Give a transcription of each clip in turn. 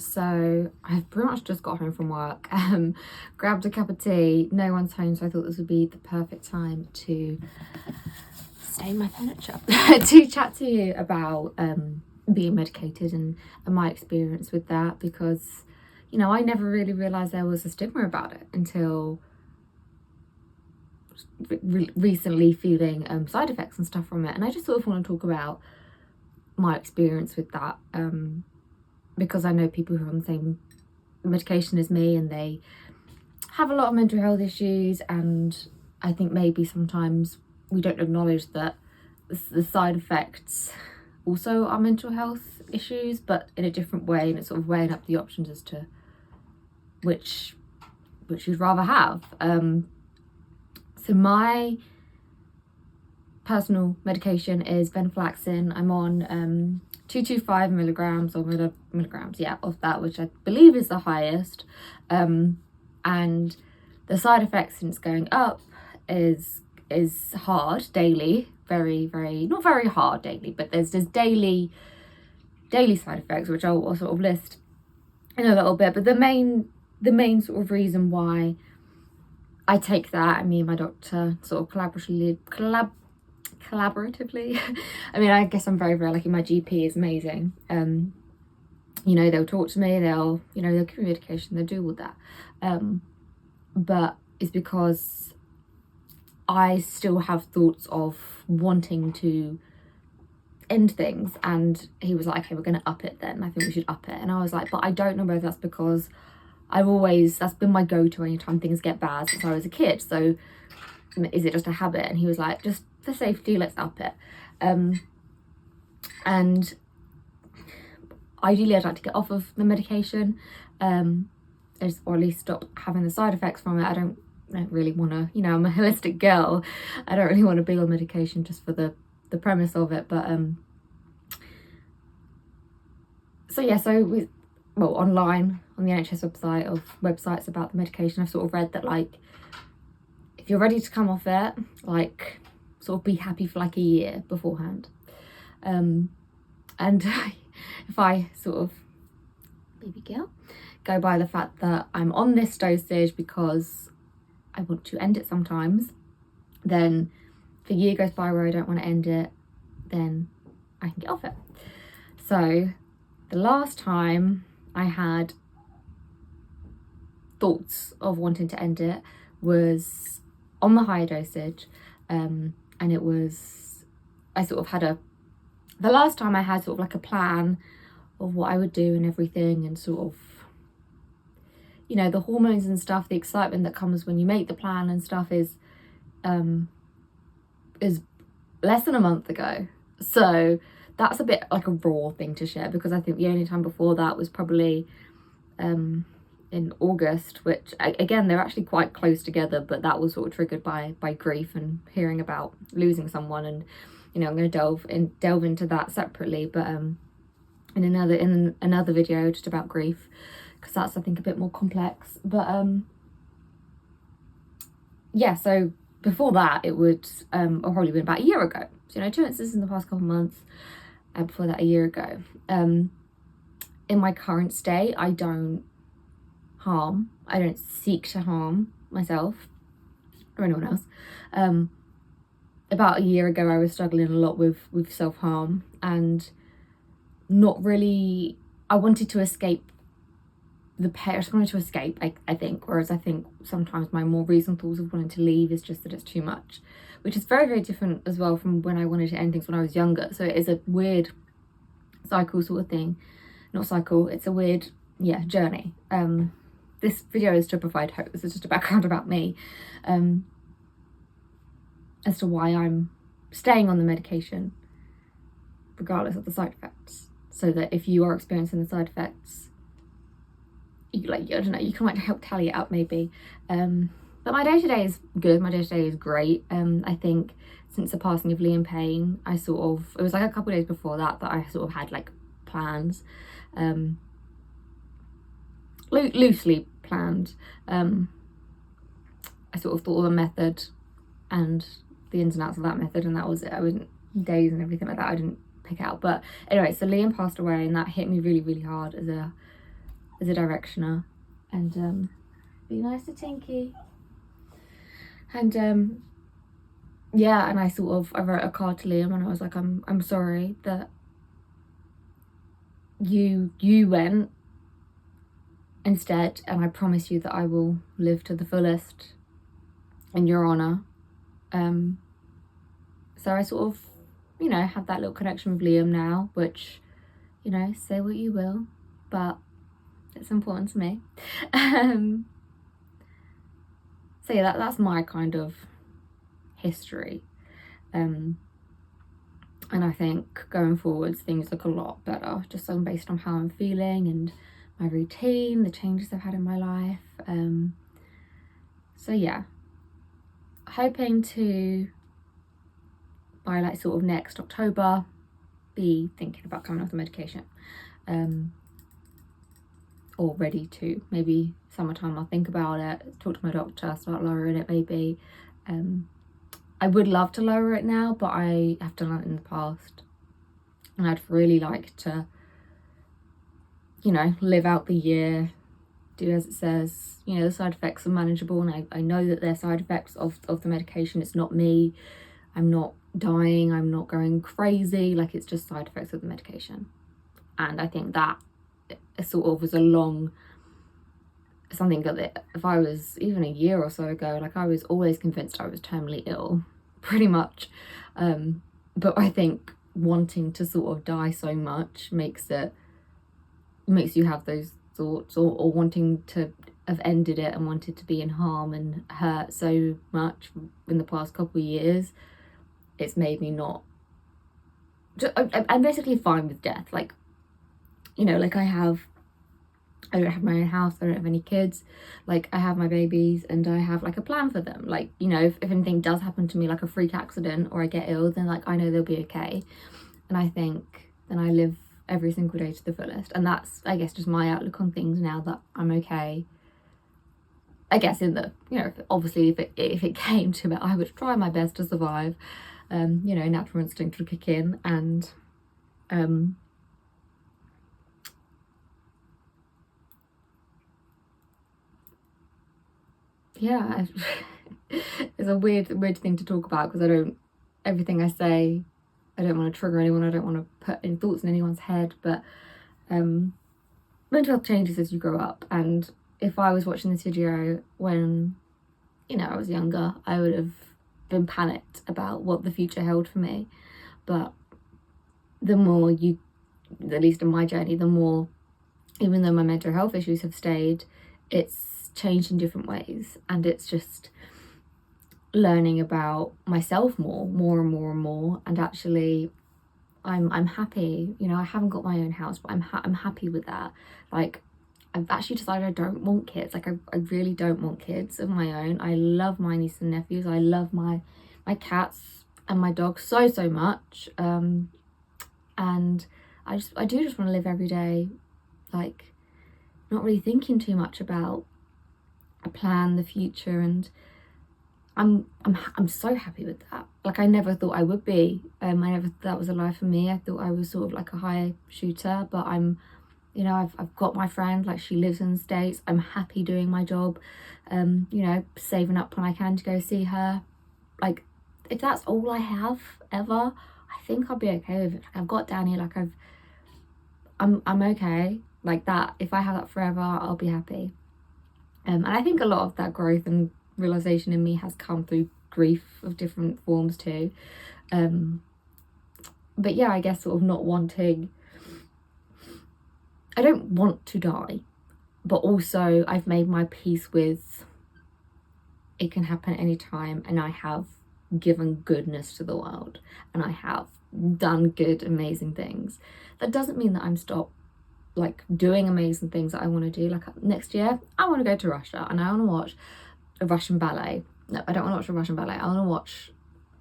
So I've pretty much just got home from work, grabbed a cup of tea, no one's home, so I thought this would be the perfect time to stain my furniture to chat to you about being medicated and my experience with that, because you know, I never really realised there was a stigma about it until recently feeling side effects and stuff from it. And I just sort of want to talk about my experience with that, because I know people who are on the same medication as me and they have a lot of mental health issues, and I think maybe sometimes we don't acknowledge that the side effects also are mental health issues, but in a different way, and it's sort of weighing up the options as to which you'd rather have. So my personal medication is venlafaxine. I'm on 225 milligrams or milligrams, yeah, of that, which I believe is the highest. And the side effects since going up is hard daily, very not very hard daily, but there's daily side effects, which I'll sort of list in a little bit. But the main sort of reason why I take that, and me and my doctor sort of collaboratively I mean, I guess I'm very lucky. My GP is amazing. You know, they'll talk to me, they'll give me medication, they'll do all that, but it's because I still have thoughts of wanting to end things, and he was like, okay, we're gonna up it then, I think we should up it. And I was like, but I don't know whether that's because that's been my go-to anytime things get bad since I was a kid, so is it just a habit? And he was like, just for safety, let's up it. And ideally I'd like to get off of the medication, or at least stop having the side effects from it. I don't really want to, you know, I'm a holistic girl, I don't really want to be on medication just for the premise of it. But so yeah, so online on the NHS website, of websites about the medication, I've sort of read that, like, if you're ready to come off it, like, sort of be happy for like a year beforehand. And if I sort of, baby girl, go by the fact that I'm on this dosage because I want to end it sometimes, then if a year goes by where I don't want to end it, then I can get off it. So the last time I had thoughts of wanting to end it was on the higher dosage, and it was, I sort of had the last time I had sort of like a plan of what I would do and everything, and sort of, you know, the hormones and stuff, the excitement that comes when you make the plan and stuff is less than a month ago. So that's a bit like a raw thing to share, because I think the only time before that was probably in August, which again, they're actually quite close together, but that was sort of triggered by grief and hearing about losing someone. And you know, I'm going to delve into that separately, but in another video just about grief, because that's, I think, a bit more complex. But yeah, so before that it would have probably been about a year ago. So, you know, 2 instances in the past couple of months, and before that a year ago. In my current state, I don't seek to harm myself or anyone else. About a year ago I was struggling a lot with self-harm, and not really, I wanted to escape the pain. I just wanted to escape, I think, whereas I think sometimes my more recent thoughts of wanting to leave is just that it's too much, which is very different as well from when I wanted to end things when I was younger. So it is a weird cycle sort of thing. Not cycle, it's a weird, yeah, journey. This video is to provide hope. This is just a background about me, as to why I'm staying on the medication regardless of the side effects, so that if you are experiencing the side effects, you, like, I don't know, you can like help tally it up maybe. But my day-to-day is good, my day-to-day is great. I think since the passing of Liam Payne, I sort of, it was like a couple of days before that I sort of had like plans, loosely planned. I sort of thought of a method and the ins and outs of that method, and that was it. I wasn't, days and everything like that, I didn't pick out. But anyway, so Liam passed away, and that hit me really hard as a as a directioner, and be nice to Tinky. And yeah, and I wrote a card to Liam, and I was like, I'm sorry that you went instead, and I promise you that I will live to the fullest in your honour. So I sort of, have that little connection with Liam now, which, say what you will, but it's important to me. So yeah, that's my kind of history. And I think going forwards things look a lot better, just based on how I'm feeling and my routine, the changes I've had in my life. So yeah, hoping to, by like sort of next October, be thinking about coming off the medication, or ready to. Maybe summertime I'll think about it, talk to my doctor, start lowering it maybe. I would love to lower it now, but I have done that in the past, and I'd really like to, live out the year, do as it says. The side effects are manageable, and I know that they're side effects of the medication. It's not me. I'm not dying. I'm not going crazy. Like, it's just side effects of the medication. And I think that sort of was something that if I was even a year or so ago, like, I was always convinced I was terminally ill, pretty much. But I think wanting to sort of die so much makes you have those thoughts, or wanting to have ended it and wanted to be in harm and hurt so much in the past couple of years. It's made me not. I'm basically fine with death. Like, like I don't have my own house, I don't have any kids, like I have my babies, and I have like a plan for them. Like, if anything does happen to me, like a freak accident or I get ill, then like I know they'll be okay. And I think then I live every single day to the fullest, and that's, I guess, just my outlook on things now, that I'm okay. I guess in the, obviously if it came to it, I would try my best to survive. Natural instinct would kick in, and yeah, it's a weird thing to talk about, because everything I say, I don't want to trigger anyone, I don't want to put any thoughts in anyone's head, but mental health changes as you grow up. And if I was watching this video when, I was younger, I would have been panicked about what the future held for me. But the more at least in my journey, the more, even though my mental health issues have stayed, it's changed in different ways, and it's just learning about myself more and more. And actually I'm happy. I haven't got my own house, but I'm happy with that. Like, I've actually decided I don't want kids. Like, I really don't want kids of my own. I love my nieces and nephews. I love my cats and my dog so much. And I do just want to live every day, like, not really thinking too much about a plan, the future. And I'm so happy with that. Like, I never thought I would be. I never thought that was a life for me. I thought I was sort of like a high shooter, but I'm, I've got my friend, like, she lives in the States. I'm happy doing my job, saving up when I can to go see her. Like, if that's all I have ever, I think I'll be okay with it. Like, I've got Danny, like, I'm okay. Like, that, if I have that forever, I'll be happy. And I think a lot of that growth and realization in me has come through grief of different forms too. But yeah, I guess sort of not wanting, I don't want to die, but also I've made my peace with it can happen anytime, and I have given goodness to the world, and I have done good, amazing things. That doesn't mean that I'm stopped like doing amazing things that I want to do. Like, next year I want to go to Russia, and I want to watch a Russian ballet. No, I don't want to watch a Russian ballet. I want to watch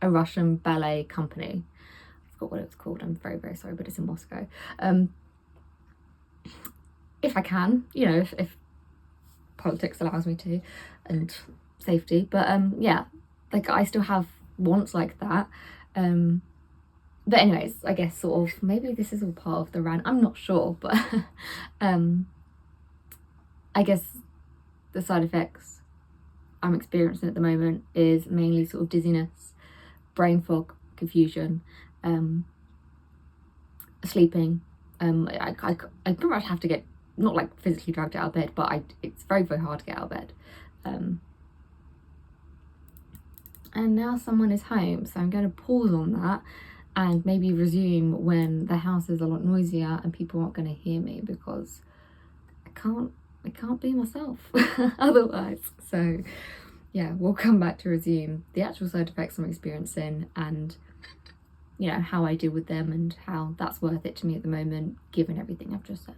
a Russian ballet company. I forgot what it was called. I'm very, very sorry, but it's in Moscow. If I can, if politics allows me to, and safety. But yeah, like, I still have wants like that. But anyways, I guess sort of maybe this is all part of the rant. I'm not sure, but I guess the side effects I'm experiencing at the moment is mainly sort of dizziness, brain fog, confusion, sleeping. I pretty much have to get, not like physically dragged out of bed, but it's very, very hard to get out of bed. And now someone is home, so I'm going to pause on that and maybe resume when the house is a lot noisier and people aren't going to hear me, because I can't be myself otherwise. So yeah, we'll come back to resume the actual side effects I'm experiencing, and you know, how I deal with them and how that's worth it to me at the moment given everything I've just said.